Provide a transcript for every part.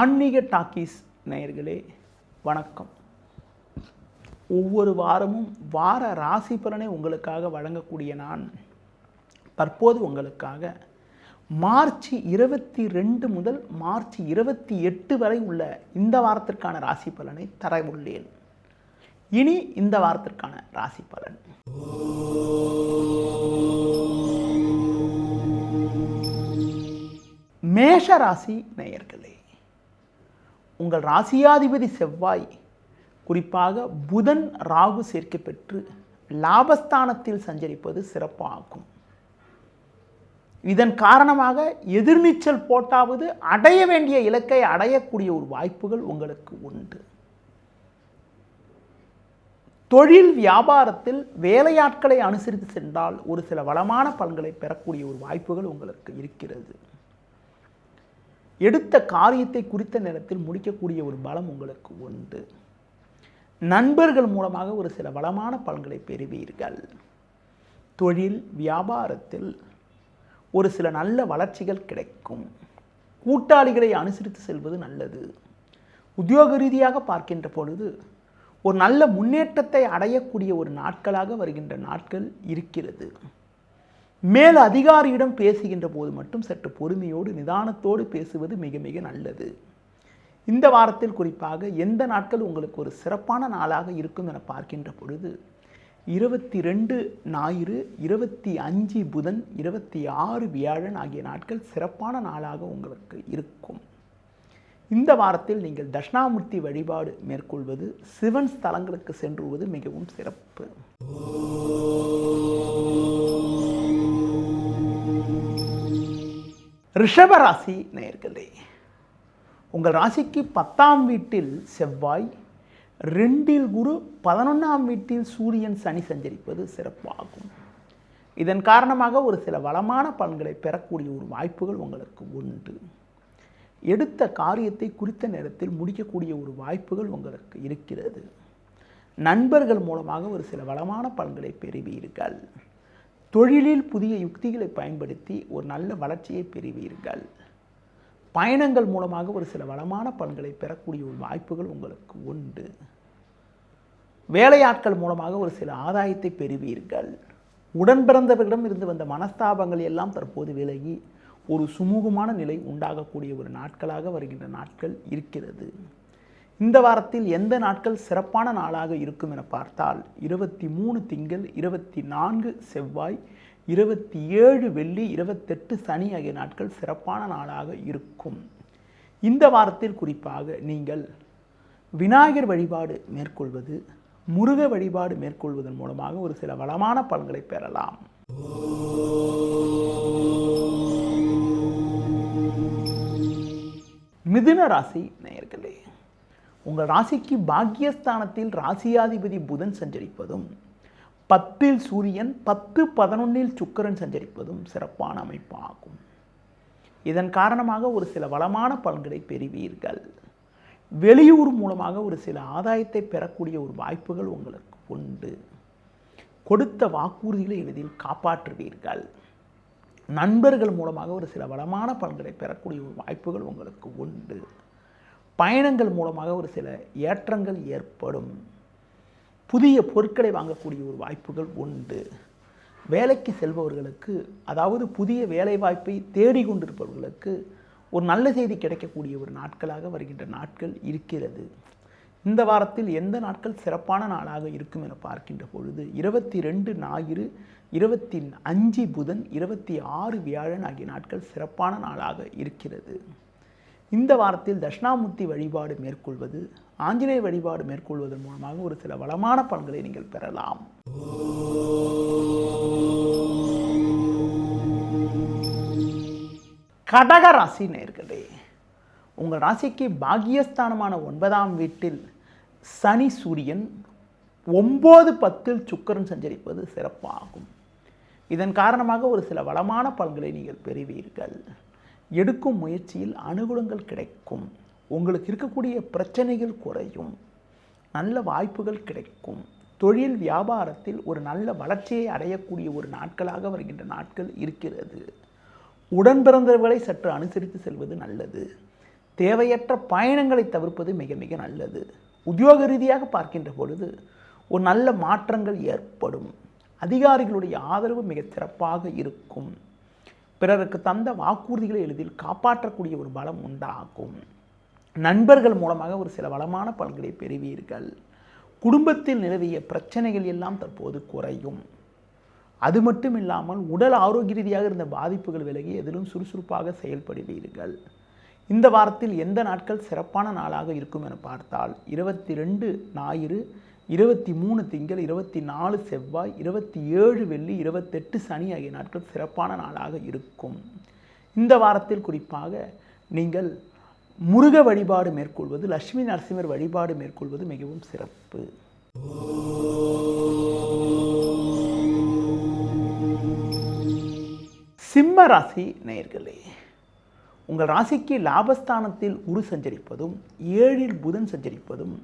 ஆன்மீக டாக்கீஸ் நேயர்களே வணக்கம். ஒவ்வொரு வாரமும் வார ராசி பலனை உங்களுக்காக வழங்கக்கூடிய நான் தற்போது உங்களுக்காக மார்ச் 22 முதல் மார்ச் 28 வரை உள்ள இந்த வாரத்திற்கான ராசி பலனை தர உள்ளேன். இனி இந்த வாரத்திற்கான ராசி பலன். மேஷ ராசி நேயர்களே, உங்கள் ராசியாதிபதி செவ்வாய் குறிப்பாக புதன் ராகு சேர்க்கை பெற்று லாபஸ்தானத்தில் சஞ்சரிப்பது சிறப்பாகும். இதன் காரணமாக எதிர்நீச்சல் போட்டாவது அடைய வேண்டிய இலக்கை அடையக்கூடிய ஒரு வாய்ப்புகள் உங்களுக்கு உண்டு. தொழில் வியாபாரத்தில் வேலையாட்களை அனுசரித்து சென்றால் ஒரு சில வளமான பலன்களை பெறக்கூடிய ஒரு வாய்ப்புகள் உங்களுக்கு இருக்கிறது. எடுத்த காரியத்தை குறித்த நேரத்தில் முடிக்கக்கூடிய ஒரு பலம் உங்களுக்கு உண்டு. நண்பர்கள் மூலமாக ஒரு சில வளமான பலன்களை பெறுவீர்கள். தொழில் வியாபாரத்தில் ஒரு சில நல்ல வளர்ச்சிகள் கிடைக்கும். கூட்டாளிகளை அனுசரித்து செல்வது நல்லது. உத்தியோக ரீதியாக பார்க்கின்ற பொழுது ஒரு நல்ல முன்னேற்றத்தை அடையக்கூடிய ஒரு நாட்களாக வருகின்ற நாட்கள் இருக்கிறது. மேல் அதிகாரியிடம் பேசுகின்ற போது மட்டும் சற்று பொறுமையோடு நிதானத்தோடு பேசுவது மிக மிக நல்லது. இந்த வாரத்தில் குறிப்பாக எந்த நாட்கள் உங்களுக்கு ஒரு சிறப்பான நாளாக இருக்கும் என பார்க்கின்ற பொழுது 22 ஞாயிறு, 25 புதன், 26 வியாழன் ஆகிய நாட்கள் சிறப்பான நாளாக உங்களுக்கு இருக்கும். இந்த வாரத்தில் நீங்கள் தட்சிணாமூர்த்தி வழிபாடு மேற்கொள்வது, சிவன் ஸ்தலங்களுக்கு சென்றுவது மிகவும் சிறப்பு. ரிஷபராசி நேயர்களே, உங்கள் ராசிக்கு 10ஆம் வீட்டில் செவ்வாய், 2இல் குரு, 11ஆம் வீட்டில் சூரியன் சனி சஞ்சரிப்பது சிறப்பாகும். இதன் காரணமாக ஒரு சில வளமான பலன்களை பெறக்கூடிய ஒரு வாய்ப்புகள் உங்களுக்கு உண்டு. எடுத்த காரியத்தை குறித்த நேரத்தில் முடிக்கக்கூடிய ஒரு வாய்ப்புகள் உங்களுக்கு இருக்கிறது. நண்பர்கள் மூலமாக ஒரு சில வளமான பலன்களை பெறுவீர்கள். தொழிலில் புதிய யுக்திகளை பயன்படுத்தி ஒரு நல்ல வளர்ச்சியை பெறுவீர்கள். பயணங்கள் மூலமாக ஒரு சில வளமான பலன்களை பெறக்கூடிய ஒரு வாய்ப்புகள் உங்களுக்கு உண்டு. வேலையாட்கள் மூலமாக ஒரு சில ஆதாயத்தை பெறுவீர்கள். உடன் பிறந்தவர்களிடம் இருந்து வந்த மனஸ்தாபங்கள் எல்லாம் தற்போது விலகி ஒரு சுமூகமான நிலை உண்டாகக்கூடிய ஒரு நாட்களாக வருகின்ற நாட்கள் இருக்கிறது. இந்த வாரத்தில் எந்த நாட்கள் சிறப்பான நாளாக இருக்கும் என பார்த்தால் 23 திங்கள், 24 செவ்வாய், 27 வெள்ளி, 28 சனி ஆகிய நாட்கள் சிறப்பான நாளாக இருக்கும். இந்த வாரத்தில் குறிப்பாக நீங்கள் விநாயகர் வழிபாடு மேற்கொள்வது, முருக வழிபாடு மேற்கொள்வதன் மூலமாக ஒரு சில வளமான பலன்களை பெறலாம். மிதுன ராசி நேயர்களே, உங்கள் ராசிக்கு பாக்கியஸ்தானத்தில் ராசியாதிபதி புதன் சஞ்சரிப்பதும், 10இல் சூரியன், 10, 11இல் சுக்கிரன் சஞ்சரிப்பதும் சிறப்பான அமைப்பாகும். இதன் காரணமாக ஒரு சில வளமான பலன்களை பெறுவீர்கள். வெளியூர் மூலமாக ஒரு சில ஆதாயத்தை பெறக்கூடிய ஒரு வாய்ப்புகள் உங்களுக்கு உண்டு. கொடுத்த வாக்குறுதிகளை எளிதில் காப்பாற்றுவீர்கள். நண்பர்கள் மூலமாக ஒரு சில வளமான பலன்களை பெறக்கூடிய ஒரு வாய்ப்புகள் உங்களுக்கு உண்டு. பயணங்கள் மூலமாக ஒரு சில ஏற்றங்கள் ஏற்படும். புதிய பொருட்களை வாங்கக்கூடிய ஒரு வாய்ப்புகள் உண்டு. வேலைக்கு செல்பவர்களுக்கு, அதாவது புதிய வேலை வாய்ப்பை தேடிக்கொண்டிருப்பவர்களுக்கு ஒரு நல்ல செய்தி கிடைக்கக்கூடிய ஒரு நாட்களாக வருகின்ற நாட்கள் இருக்கிறது. இந்த வாரத்தில் எந்த நாட்கள் சிறப்பான நாளாக இருக்கும் என பார்க்கின்ற பொழுது 22 ஞாயிறு, 25 புதன், 26 வியாழன் ஆகிய நாட்கள் சிறப்பான நாளாக இருக்கிறது. இந்த வாரத்தில் தட்சிணாமூர்த்தி வழிபாடு மேற்கொள்வது, ஆஞ்சநேய வழிபாடு மேற்கொள்வதன் மூலமாக ஒரு சில வளமான பலன்களை நீங்கள் பெறலாம். கடக ராசி நேயர்களே, உங்கள் ராசிக்கு பாக்கியஸ்தானமான 9ஆம் வீட்டில் சனி சூரியன், 9, 10இல் சுக்கிரன் சஞ்சரிப்பது சிறப்பாகும். இதன் காரணமாக ஒரு சில வளமான பலன்களை நீங்கள் பெறுவீர்கள். எடுக்கும் முயற்சியில் அனுகூலங்கள் கிடைக்கும். உங்களுக்கு இருக்கக்கூடிய பிரச்சனைகள் குறையும். நல்ல வாய்ப்புகள் கிடைக்கும். தொழில் வியாபாரத்தில் ஒரு நல்ல வளர்ச்சியை அடையக்கூடிய ஒரு நாட்களாக வருகின்ற நாட்கள் இருக்கிறது. உடன் பிறந்தவர்களை சற்று அனுசரித்து செல்வது நல்லது. தேவையற்ற பயணங்களை தவிர்ப்பது மிக மிக நல்லது. உத்தியோக ரீதியாக பார்க்கின்ற பொழுது ஒரு நல்ல மாற்றங்கள் ஏற்படும். அதிகாரிகளுடைய ஆதரவு மிக சிறப்பாக இருக்கும். பிறருக்கு தந்த வாக்குறுதிகளை எளிதில் காப்பாற்றக்கூடிய ஒரு பலம் உண்டாகும். நண்பர்கள் மூலமாக ஒரு சில வளமான பலன்களை பெறுவீர்கள். குடும்பத்தில் நிலவிய பிரச்சனைகள் எல்லாம் தற்போது குறையும். அது மட்டும் இல்லாமல் உடல் ஆரோக்கிய ரீதியாக இருந்த பாதிப்புகள் விலகி எதிலும் சுறுசுறுப்பாக செயல்படுவீர்கள். இந்த வாரத்தில் எந்த நாட்கள் சிறப்பான நாளாக இருக்கும் என பார்த்தால் 22 ஞாயிறு, 23 திங்கள், 24 செவ்வாய், 27 வெள்ளி, 28 சனி ஆகிய நாட்கள் சிறப்பான நாளாக இருக்கும். இந்த வாரத்தில் குறிப்பாக நீங்கள் முருக வழிபாடு மேற்கொள்வது, லட்சுமி நரசிம்மர் வழிபாடு மேற்கொள்வது மிகவும் சிறப்பு. சிம்ம ராசி நேயர்களே, உங்கள் ராசிக்கு லாபஸ்தானத்தில் குரு சஞ்சரிப்பதும் 7ல் புதன் சஞ்சரிப்பதும்,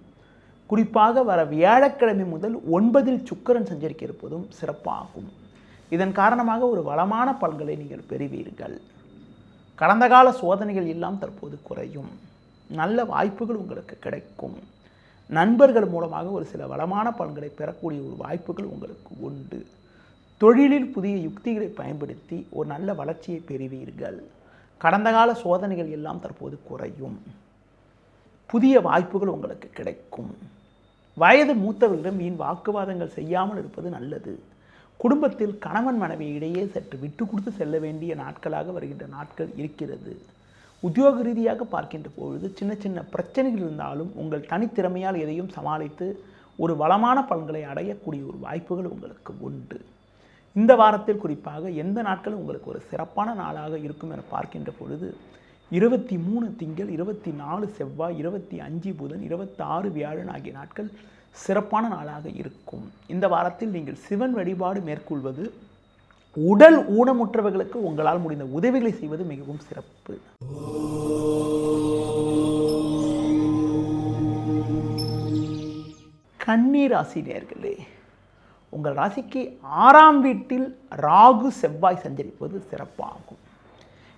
குறிப்பாக வர வியாழக்கிழமை முதல் 9ல் சுக்கிரன் சஞ்சரிக்க இருப்பதும் சிறப்பாகும். இதன் காரணமாக ஒரு வளமான பலன்களை நீங்கள் பெறுவீர்கள். கடந்த கால சோதனைகள் எல்லாம் தற்போது குறையும். நல்ல வாய்ப்புகள் உங்களுக்கு கிடைக்கும். நண்பர்கள் மூலமாக ஒரு சில வளமான பலன்களை பெறக்கூடிய ஒரு வாய்ப்புகள் உங்களுக்கு உண்டு. தொழிலில் புதிய யுக்திகளை பயன்படுத்தி ஒரு நல்ல வளர்ச்சியை பெறுவீர்கள். கடந்த கால சோதனைகள் எல்லாம் தற்போது குறையும். புதிய வாய்ப்புகள் உங்களுக்கு கிடைக்கும். வயது மூத்தவர்களிடம் வீண் வாக்குவாதங்கள் செய்யாமல் இருப்பது நல்லது. குடும்பத்தில் கணவன் மனைவி இடையே சற்று விட்டு கொடுத்து செல்ல வேண்டிய நாட்களாக வருகின்ற நாட்கள் இருக்கிறது. உத்தியோக ரீதியாக பார்க்கின்ற பொழுது சின்ன சின்ன பிரச்சனைகள் இருந்தாலும் உங்கள் தனித்திறமையால் எதையும் சமாளித்து ஒரு வளமான பலன்களை அடையக்கூடிய ஒரு வாய்ப்புகள் உங்களுக்கு உண்டு. இந்த வாரத்தில் குறிப்பாக எந்த நாட்களும் உங்களுக்கு ஒரு சிறப்பான நாளாக இருக்கும் என பார்க்கின்ற பொழுது 23 திங்கள், 24 செவ்வாய், 25 புதன், 26 வியாழன் ஆகிய நாட்கள் சிறப்பான நாளாக இருக்கும். இந்த வாரத்தில் நீங்கள் சிவன் வழிபாடு மேற்கொள்வது, உடல் ஊனமுற்றவர்களுக்கு உங்களால் முடிந்த உதவிகளை செய்வது மிகவும் சிறப்பு. கன்னி ராசி நேயர்களே, உங்கள் ராசிக்கு 6ஆம் வீட்டில் ராகு செவ்வாய் சஞ்சரிப்பது சிறப்பாகும்.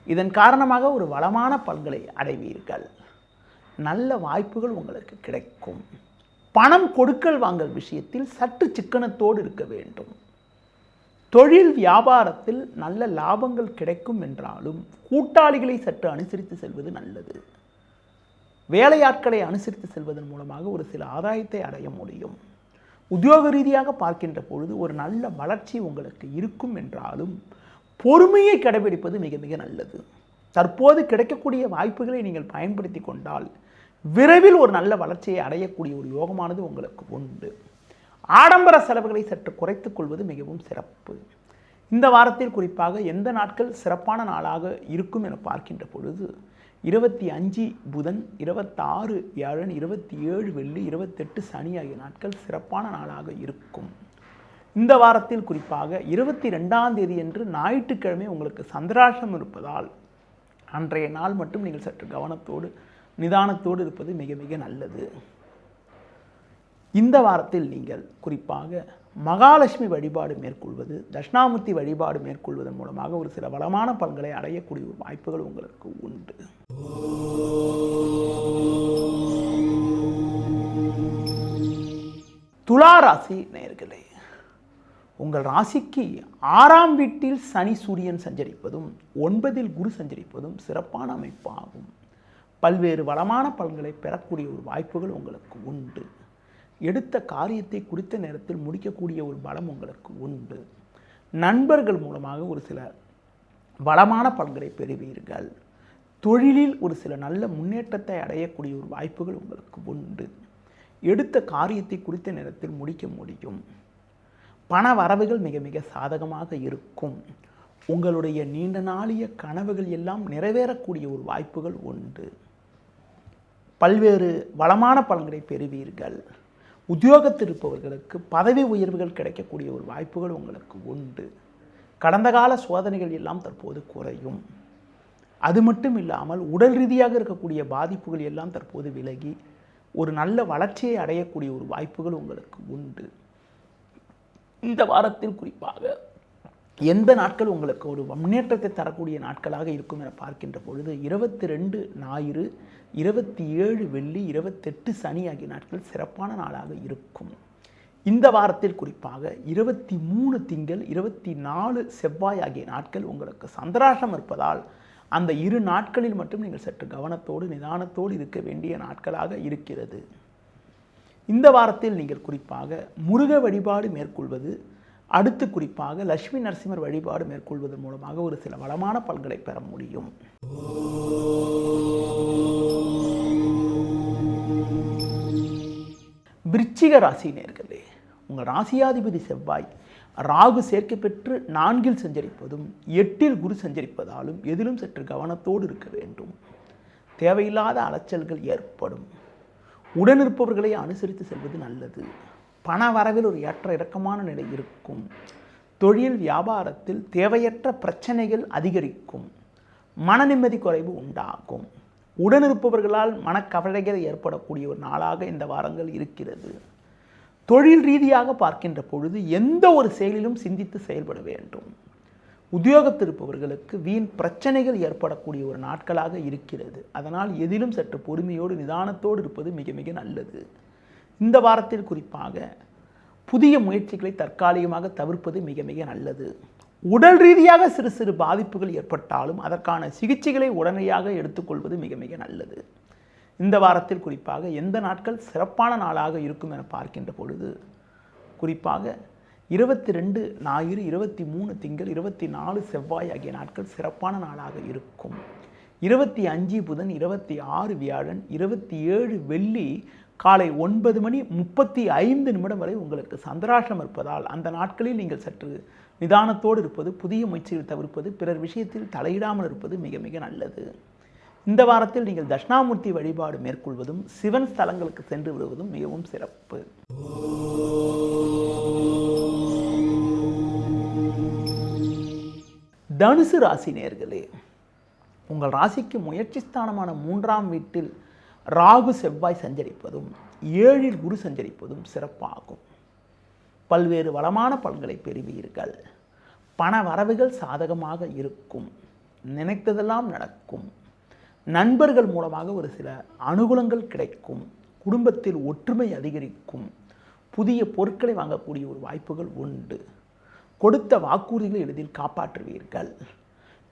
இதன் காரணமாக ஒரு வளமான பலன்களை அடைவீர்கள். நல்ல வாய்ப்புகள் உங்களுக்கு கிடைக்கும். பணம் கொடுக்கல் வாங்கல் விஷயத்தில் சற்று சிக்கனத்தோடு இருக்க வேண்டும். தொழில் வியாபாரத்தில் நல்ல லாபங்கள் கிடைக்கும் என்றாலும் கூட்டாளிகளை சற்று அனுசரித்து செல்வது நல்லது. வேலையாட்களை அனுசரித்து செல்வதன் மூலமாக ஒரு சில ஆதாயத்தை அடைய முடியும். உத்தியோக ரீதியாக பார்க்கின்ற பொழுது ஒரு நல்ல வளர்ச்சி உங்களுக்கு இருக்கும் என்றாலும் பொறுமையை கடைபிடிப்பது மிக மிக நல்லது. தற்போது கிடைக்கக்கூடிய வாய்ப்புகளை நீங்கள் பயன்படுத்தி கொண்டால் விரைவில் ஒரு நல்ல வளர்ச்சியை அடையக்கூடிய ஒரு யோகமானது உங்களுக்கு உண்டு. ஆடம்பர செலவுகளை சற்று குறைத்துக் கொள்வது மிகவும் சிறப்பு. இந்த வாரத்தில் குறிப்பாக எந்த நாட்கள் சிறப்பான நாளாக இருக்கும் என பார்க்கின்ற பொழுது 25 புதன், 26 வியாழன், 27 வெள்ளி, 28 சனி ஆகிய நாட்கள் சிறப்பான நாளாக இருக்கும். இந்த வாரத்தில் குறிப்பாக 22ஆம் தேதி என்று ஞாயிற்றுக்கிழமை உங்களுக்கு சந்திராஷ்டமம் இருப்பதால் அன்றைய நாள் மட்டும் நீங்கள் சற்று கவனத்தோடு நிதானத்தோடு இருப்பது மிக மிக நல்லது. இந்த வாரத்தில் நீங்கள் குறிப்பாக மகாலட்சுமி வழிபாடு மேற்கொள்வது, தட்சிணாமூர்த்தி வழிபாடு மேற்கொள்வதன் மூலமாக ஒரு சில வளமான பலன்களை அடையக்கூடிய ஒரு வாய்ப்புகள் உங்களுக்கு உண்டு. துலா ராசி நேயர்களே, உங்கள் ராசிக்கு 6ஆம் வீட்டில் சனி சூரியன் சஞ்சரிப்பதும் 9ல் குரு சஞ்சரிப்பதும் சிறப்பான அமைப்பாகும். பல்வேறு வளமான பலன்களை பெறக்கூடிய ஒரு வாய்ப்புகள் உங்களுக்கு உண்டு. எடுத்த காரியத்தை குறித்த நேரத்தில் முடிக்கக்கூடிய ஒரு பலம் உங்களுக்கு உண்டு. நண்பர்கள் மூலமாக ஒரு சில வளமான பலன்களை பெறுவீர்கள். தொழிலில் ஒரு சில நல்ல முன்னேற்றத்தை அடையக்கூடிய ஒரு வாய்ப்புகள் உங்களுக்கு உண்டு. எடுத்த காரியத்தை குறித்த நேரத்தில் முடிக்க முடியும். பண வரவுகள் மிக மிக சாதகமாக இருக்கும். உங்களுடைய நீண்ட நாளிய கனவுகள் எல்லாம் நிறைவேறக்கூடிய ஒரு வாய்ப்புகள் உண்டு. பல்வேறு வளமான பலன்களை பெறுவீர்கள். உத்தியோகத்தில் இருப்பவர்களுக்கு பதவி உயர்வுகள் கிடைக்கக்கூடிய ஒரு வாய்ப்புகள் உங்களுக்கு உண்டு. கடந்த கால சோதனைகள் எல்லாம் தற்போது குறையும். அது மட்டும் இல்லாமல் உடல் ரீதியாக இருக்கக்கூடிய பாதிப்புகள் எல்லாம் தற்போது விலகி ஒரு நல்ல வளர்ச்சியை அடையக்கூடிய ஒரு வாய்ப்புகள் உங்களுக்கு உண்டு. இந்த வாரத்தில் குறிப்பாக எந்த நாட்கள் உங்களுக்கு ஒரு முன்னேற்றத்தை தரக்கூடிய நாட்களாக இருக்கும் என பார்க்கின்ற பொழுது 22 ஞாயிறு, 27 வெள்ளி, 28 சனி ஆகிய நாட்கள் சிறப்பான நாளாக இருக்கும். இந்த வாரத்தில் குறிப்பாக 23 திங்கள், 24 செவ்வாய் ஆகிய நாட்கள் உங்களுக்கு சந்திராஷ்டம் இருப்பதால் அந்த 2 நாட்களில் மட்டும் நீங்கள் சற்று கவனத்தோடு நிதானத்தோடு இருக்க வேண்டிய நாட்களாக இருக்கிறது. இந்த வாரத்தில் நீங்கள் குறிப்பாக முருக வழிபாடு மேற்கொள்வது, அடுத்து குறிப்பாக லட்சுமி நரசிம்மர் வழிபாடு மேற்கொள்வதன் மூலமாக ஒரு சில வளமான பலன்களை பெற முடியும். விருச்சிக ராசி நேயர்களே, உங்கள் ராசியாதிபதி செவ்வாய் ராகு சேர்க்கை பெற்று 4இல் சஞ்சரிப்பதும் 8இல் குரு சஞ்சரிப்பதாலும் எதிலும் சற்று கவனத்தோடு இருக்க வேண்டும். தேவையில்லாத அலைச்சல்கள் ஏற்படும். உடனிருப்பவர்களை அனுசரித்து செல்வது நல்லது. பண வரவில் ஒரு ஏற்ற இறக்கமான நிலை இருக்கும். தொழில் வியாபாரத்தில் தேவையற்ற பிரச்சனைகள் அதிகரிக்கும். மன நிம்மதி குறைவு உண்டாகும். உடனிருப்பவர்களால் மனக்கவலைகள் ஏற்படக்கூடிய ஒரு நாளாக இந்த வாரங்கள் இருக்கிறது. தொழில் ரீதியாக பார்க்கின்ற பொழுது எந்த ஒரு செயலிலும் சிந்தித்து செயல்பட வேண்டும். உத்தியோகத்தில் இருப்பவர்களுக்கு வீண் பிரச்சனைகள் ஏற்படக்கூடிய ஒரு நாட்களாக இருக்கிறது. அதனால் எதிலும் சற்று பொறுமையோடு நிதானத்தோடு இருப்பது மிக மிக நல்லது. இந்த வாரத்தில் குறிப்பாக புதிய முயற்சிகளை தற்காலிகமாக தவிர்ப்பது மிக மிக நல்லது. உடல் ரீதியாக சிறு சிறு பாதிப்புகள் ஏற்பட்டாலும் அதற்கான சிகிச்சைகளை உடனடியாக எடுத்துக்கொள்வது மிக மிக நல்லது. இந்த வாரத்தில் குறிப்பாக எந்த நாட்கள் சிறப்பான நாளாக இருக்கும் என பார்க்கின்ற பொழுது குறிப்பாக 22 ஞாயிறு, 23 திங்கள், 24 செவ்வாய் ஆகிய நாட்கள் சிறப்பான நாளாக இருக்கும். 25 புதன், 26 வியாழன், 27 வெள்ளி காலை 9:35 வரை உங்களுக்கு சந்திராஷ்டம் இருப்பதால் அந்த நாட்களில் நீங்கள் சற்று நிதானத்தோடு இருப்பது, புதிய முயற்சிகள் தவிர்ப்பது, பிறர் விஷயத்தில் தலையிடாமல் இருப்பது மிக மிக நல்லது. இந்த வாரத்தில் நீங்கள் தட்சிணாமூர்த்தி வழிபாடு மேற்கொள்வதும் சிவன் ஸ்தலங்களுக்கு சென்று வருவதும் மிகவும் சிறப்பு. தனுசு ராசி நேயர்களே, உங்கள் ராசிக்கு முயற்சி ஸ்தானமான 3ஆம் வீட்டில் ராகு செவ்வாய் சஞ்சரிப்பதும் 7இல் குரு சஞ்சரிப்பதும் சிறப்பாகும். பல்வேறு வளமான பலன்களை பெறுவீர்கள். பண வரவுகள் சாதகமாக இருக்கும். நினைத்ததெல்லாம் நடக்கும். நண்பர்கள் மூலமாக ஒரு சில அனுகூலங்கள் கிடைக்கும். குடும்பத்தில் ஒற்றுமை அதிகரிக்கும். புதிய பொருட்களை வாங்கக்கூடிய ஒரு வாய்ப்புகள் உண்டு. கொடுத்த வாக்குறுதிகளை எளிதில் காப்பாற்றுவீர்கள்.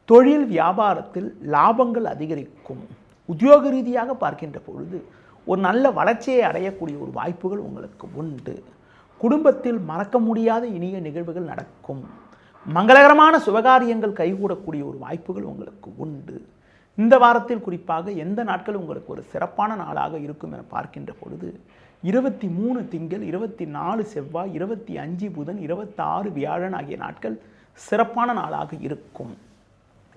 தொழில் வியாபாரத்தில் லாபங்கள் அதிகரிக்கும். உத்தியோக ரீதியாக பார்க்கின்ற பொழுது ஒரு நல்ல வளர்ச்சியை அடையக்கூடிய ஒரு வாய்ப்புகள் உங்களுக்கு உண்டு. குடும்பத்தில் மறக்க முடியாத இனிய நிகழ்வுகள் நடக்கும். மங்களகரமான சுபகாரியங்கள் கைகூடக்கூடிய ஒரு வாய்ப்புகள் உங்களுக்கு உண்டு. இந்த வாரத்தில் குறிப்பாக எந்த நாட்கள் உங்களுக்கு ஒரு சிறப்பான நாளாக இருக்கும் என பார்க்கின்ற பொழுது 23 திங்கள், 24 செவ்வாய், 25 புதன், 26 வியாழன் ஆகிய நாட்கள் சிறப்பான நாளாக இருக்கும்.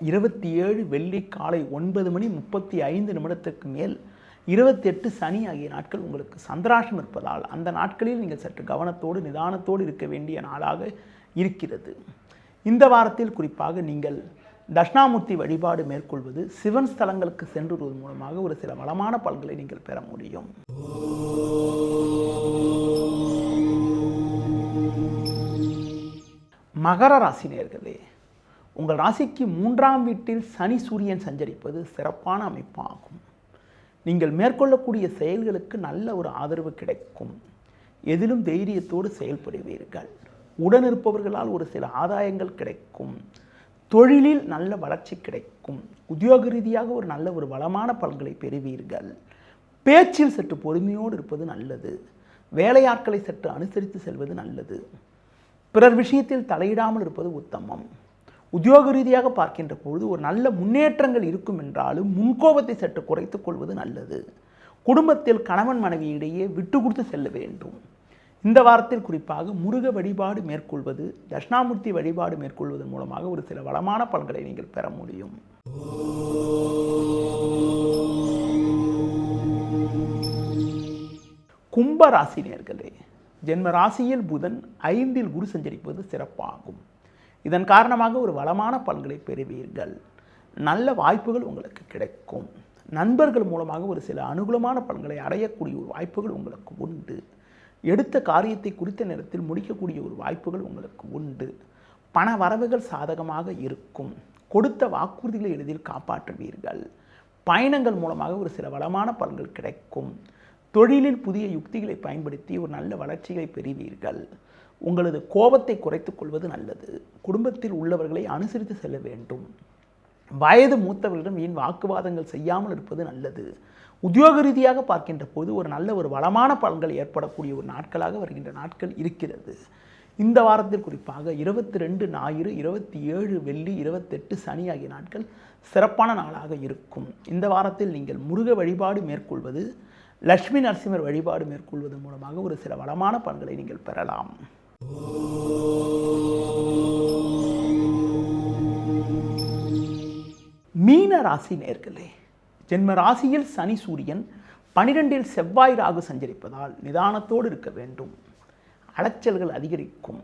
27 வெள்ளி காலை 9:35 மேல் 28 சனி ஆகிய நாட்கள் உங்களுக்கு சந்திராஷ்டம் இருப்பதால் அந்த நாட்களில் நீங்கள் சற்று கவனத்தோடு நிதானத்தோடு இருக்க வேண்டிய நாளாக இருக்கிறது. இந்த வாரத்தில் குறிப்பாக நீங்கள் தட்சிணாமூர்த்தி வழிபாடு மேற்கொள்வது, சிவன் ஸ்தலங்களுக்கு சென்று வருவதன் மூலமாக ஒரு சில வளமான பலன்களை நீங்கள் பெற முடியும். மகர ராசி நேயர்களே, உங்கள் ராசிக்கு 3ஆம் வீட்டில் சனி சூரியன் சஞ்சரிப்பது சிறப்பான அமைப்பாகும். நீங்கள் மேற்கொள்ளக்கூடிய செயல்களுக்கு நல்ல ஒரு ஆதரவு கிடைக்கும். எதிலும் தைரியத்தோடு செயல்படுவீர்கள். உடனிருப்பவர்களால் ஒரு சில ஆதாயங்கள் கிடைக்கும். தொழிலில் நல்ல வளர்ச்சி கிடைக்கும். உத்தியோக ரீதியாக ஒரு நல்ல ஒரு வளமான பலன்களை பெறுவீர்கள். பேச்சில் சற்று பொறுமையோடு இருப்பது நல்லது. வேலையாட்களை சற்று அனுசரித்து செல்வது நல்லது. பிறர் விஷயத்தில் தலையிடாமல் இருப்பது உத்தமம். உத்தியோக ரீதியாக பார்க்கின்ற பொழுது ஒரு நல்ல முன்னேற்றங்கள் இருக்கும் என்றாலும் முன்கோபத்தை சற்று குறைத்துக் கொள்வது நல்லது. குடும்பத்தில் கணவன் மனைவியிடையே விட்டு கொடுத்து செல்ல வேண்டும். இந்த வாரத்தில் குறிப்பாக முருக வழிபாடு மேற்கொள்வது, தட்சிணாமூர்த்தி வழிபாடு மேற்கொள்வதன் மூலமாக ஒரு சில வளமான பலன்களை நீங்கள் பெற முடியும். கும்ப ராசி நேயர்களே, ஜென்ம ராசியில் புதன் 5இல் குரு சஞ்சரிப்பது சிறப்பாகும். இதன் காரணமாக ஒரு வளமான பலன்களை பெறுவீர்கள். நல்ல வாய்ப்புகள் உங்களுக்கு கிடைக்கும். நண்பர்கள் மூலமாக ஒரு சில அனுகூலமான பலன்களை அடையக்கூடிய ஒரு வாய்ப்புகள் உங்களுக்கு உண்டு. எடுத்த காரியத்தை குறித்த நேரத்தில் முடிக்கக்கூடிய ஒரு வாய்ப்புகள் உங்களுக்கு உண்டு. பண வரவுகள் சாதகமாக இருக்கும். கொடுத்த வாக்குறுதிகளை எளிதில் காப்பாற்றுவீர்கள். பயணங்கள் மூலமாக ஒரு சில வளமான பலன்கள் கிடைக்கும். தொழிலில் புதிய யுக்திகளை பயன்படுத்தி ஒரு நல்ல வளர்ச்சிகளை பெறுவீர்கள். உங்களது கோபத்தை குறைத்துக் கொள்வது நல்லது. குடும்பத்தில் உள்ளவர்களை அனுசரித்து செல்ல வேண்டும். வயது மூத்தவர்களிடம் வீண் வாக்குவாதங்கள் செய்யாமல் இருப்பது நல்லது. உத்தியோக ரீதியாக பார்க்கின்ற போது ஒரு நல்ல ஒரு வளமான பலன்கள் ஏற்படக்கூடிய ஒரு நாட்களாக வருகின்ற நாட்கள் இருக்கிறது. இந்த வாரத்தில் குறிப்பாக 22 ஞாயிறு, 27 வெள்ளி, 28 சனி ஆகிய நாட்கள் சிறப்பான நாளாக இருக்கும். இந்த வாரத்தில் நீங்கள் முருக வழிபாடு மேற்கொள்வது, லட்சுமி நரசிம்மர் வழிபாடு மேற்கொள்வது மூலமாக ஒரு சில வளமான பலன்களை நீங்கள் பெறலாம். மீன ராசி நேயர்களே, ஜென்ம ராசியில் சனி சூரியன், 12இல் செவ்வாய் ராகு சஞ்சரிப்பதால் நிதானத்தோடு இருக்க வேண்டும். அலைச்சல்கள் அதிகரிக்கும்.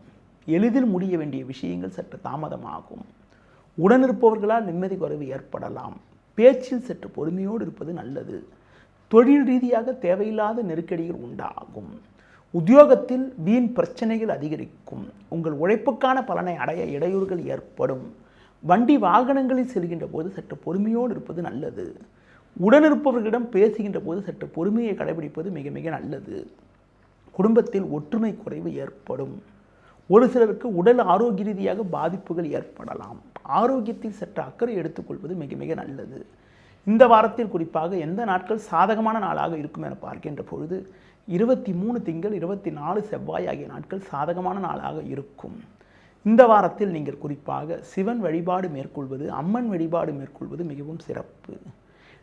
எளிதில் முடிய வேண்டிய விஷயங்கள் சற்று தாமதமாகும். உடனிருப்பவர்களால் நிம்மதி குறைவு ஏற்படலாம். பேச்சில் சற்று பொறுமையோடு இருப்பது நல்லது. தொழில் ரீதியாக தேவையில்லாத நெருக்கடிகள் உண்டாகும். உத்தியோகத்தில் வீண் பிரச்சனைகள் அதிகரிக்கும். உங்கள் உழைப்புக்கான பலனை அடைய இடையூறுகள் ஏற்படும். வண்டி வாகனங்களில் செல்கின்ற போது சற்று பொறுமையோடு இருப்பது நல்லது. உடனிருப்பவர்களிடம் பேசுகின்ற போது சற்று பொறுமையை கடைபிடிப்பது மிக மிக நல்லது. குடும்பத்தில் ஒற்றுமை குறைவு ஏற்படும். ஒரு சிலருக்கு உடல் ஆரோக்கிய ரீதியாக பாதிப்புகள் ஏற்படலாம். ஆரோக்கியத்தில் சற்று அக்கறை எடுத்துக்கொள்வது மிக மிக நல்லது. இந்த வாரத்தில் குறிப்பாக எந்த நாட்கள் சாதகமான நாளாக இருக்கும் என பார்க்கின்ற பொழுது 23 திங்கள், 24 செவ்வாய் ஆகிய நாட்கள் சாதகமான நாளாக இருக்கும். இந்த வாரத்தில் நீங்கள் குறிப்பாக சிவன் வழிபாடு மேற்கொள்வது, அம்மன் வழிபாடு மேற்கொள்வது மிகவும் சிறப்பு.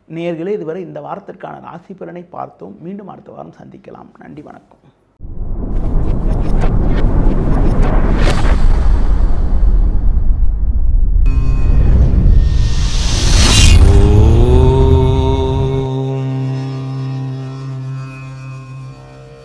நேயர்களே, இதுவரை இந்த வாரத்திற்கான ராசி பலனை பார்த்தோம். மீண்டும் அடுத்த வாரம் சந்திக்கலாம். நன்றி, வணக்கம்.